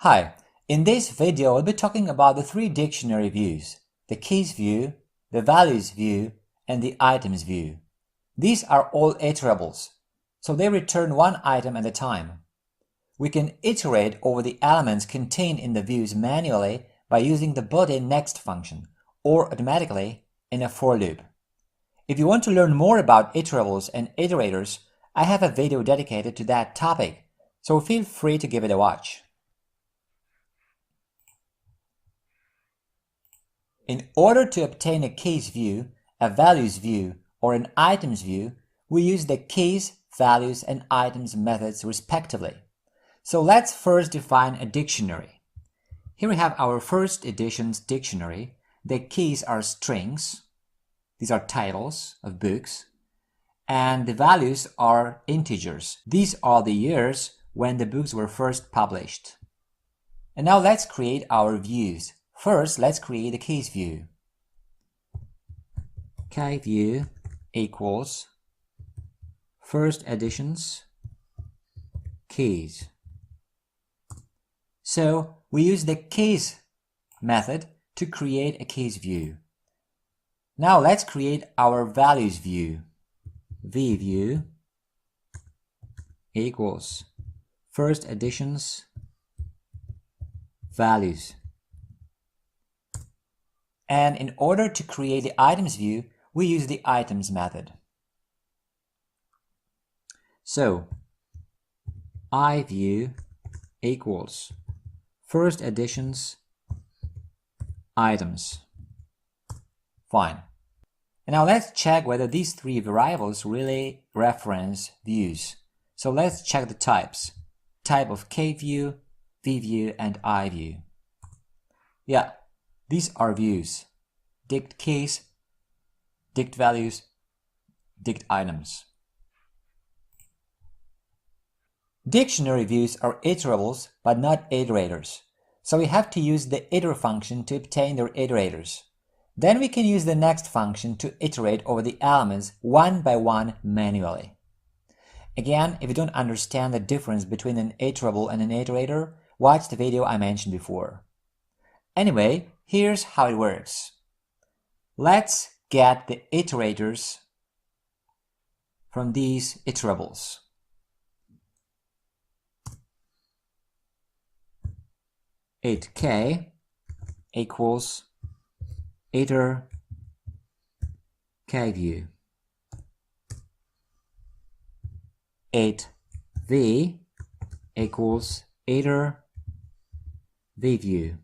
Hi, in this video I'll be talking about the three dictionary views: the keys view, the values view, and the items view. These are all iterables, so they return one item at a time. We can iterate over the elements contained in the views manually by using the built-in next function, or automatically in a for loop. If you want to learn more about iterables and iterators, I have a video dedicated to that topic, so feel free to give it a watch. In order to obtain a keys view, a values view, or an items view, we use the keys, values, and items methods respectively. So let's first define a dictionary. Here we have our first edition's dictionary. The keys are strings. These are titles of books. And the values are integers. These are the years when the books were first published. And now let's create our views. First, let's create a keys view. Key view equals first edition's keys. So we use the keys method to create a keys view. Now let's create our values view. V view equals first edition's values. And in order to create the items view, we use the items method. So I view equals first edition's items. Fine. And now let's check whether these three variables really reference views. So let's check the types. Type of K view, V view, and I view. Yeah. These are views: dict keys, dict values, dict items. Dictionary views are iterables but not iterators, so we have to use the iter function to obtain their iterators. Then we can use the next function to iterate over the elements one by one manually. Again, if you don't understand the difference between an iterable and an iterator, watch the video I mentioned before. Anyway, here's how it works. Let's get the iterators from these iterables. K equals iter K view. 8v equals iter V view.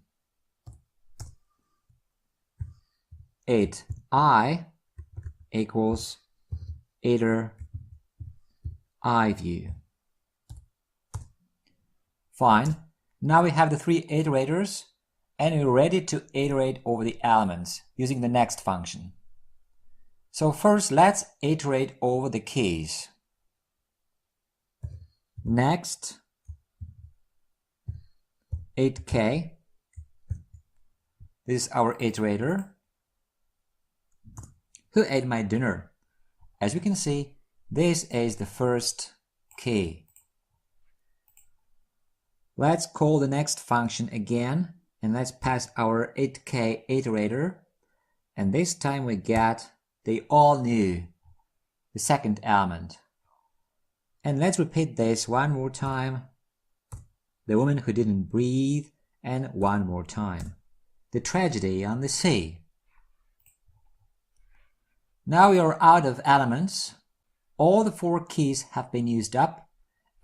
8i equals iter I view. Fine. Now we have the three iterators and we're ready to iterate over the elements using the next function. So first let's iterate over the keys. Next 8k. This is our iterator. Who ate my dinner? As we can see, this is the first key. Let's call the next function again and let's pass our 8k iterator, and this time we get they all knew, the second element. And let's repeat this one more time. The woman who didn't breathe, and one more time. The tragedy on the sea. Now we are out of elements. All the four keys have been used up,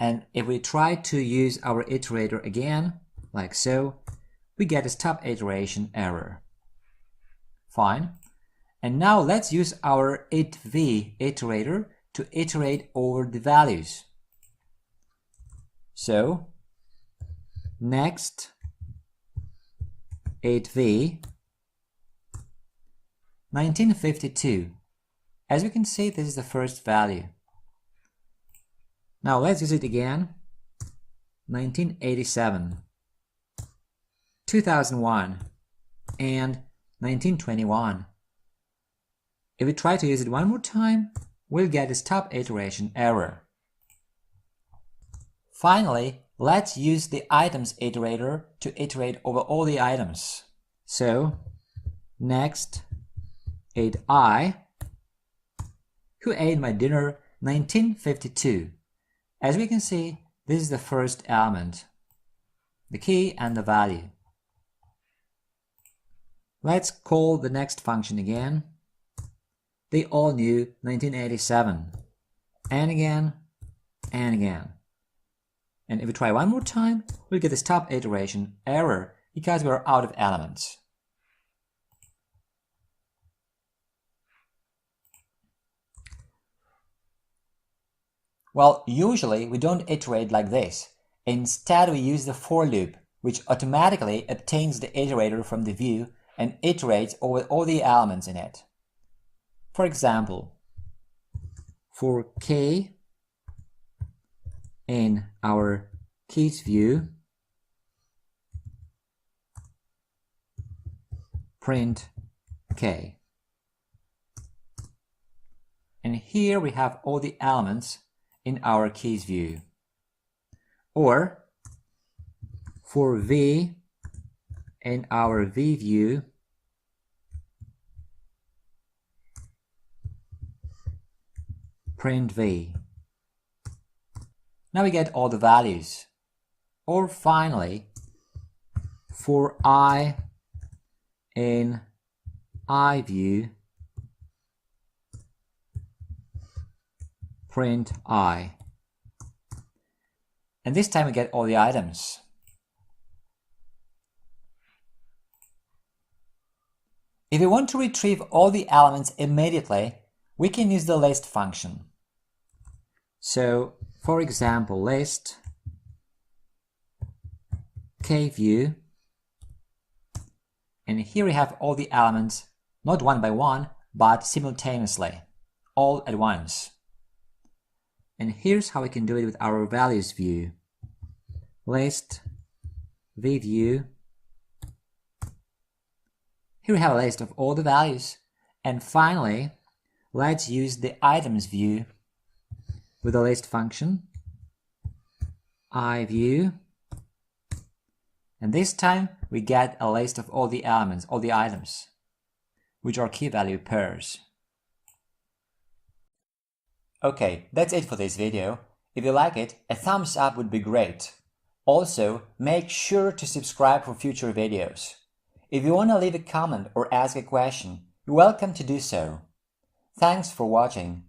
and if we try to use our iterator again, like so, we get a stop iteration error. Fine. And now let's use our 8v iterator to iterate over the values. So, next 8v 1952. As we can see, this is the first value. Now let's use it again. 1987, 2001, and 1921. If we try to use it one more time, we'll get a stop iteration error. Finally, let's use the items iterator to iterate over all the items. So next ate I, who ate my dinner 1952. As we can see, this is the first element, the key and the value. Let's call the next function again. They all knew 1987. And again, and again. And if we try one more time, we'll get the stop iteration error because we're out of elements. Well, usually we don't iterate like this. Instead, we use the for loop, which automatically obtains the iterator from the view and iterates over all the elements in it. For example, for k in our keys view, print k. And here we have all the elements in our keys view. Or for v in our v view, print v. Now we get all the values. Or finally, for I in I view, print I. And this time we get all the items. If we want to retrieve all the elements immediately, we can use the list function. So, for example, list k view, and here we have all the elements, not one by one, but simultaneously, all at once. And here's how we can do it with our values view. List v view. Here we have a list of all the values. And finally, let's use the items view with the list function. I view. And this time we get a list of all the elements, all the items, which are key value pairs. Okay, that's it for this video. If you like it, a thumbs up would be great. Also, make sure to subscribe for future videos. If you want to leave a comment or ask a question, you're welcome to do so. Thanks for watching.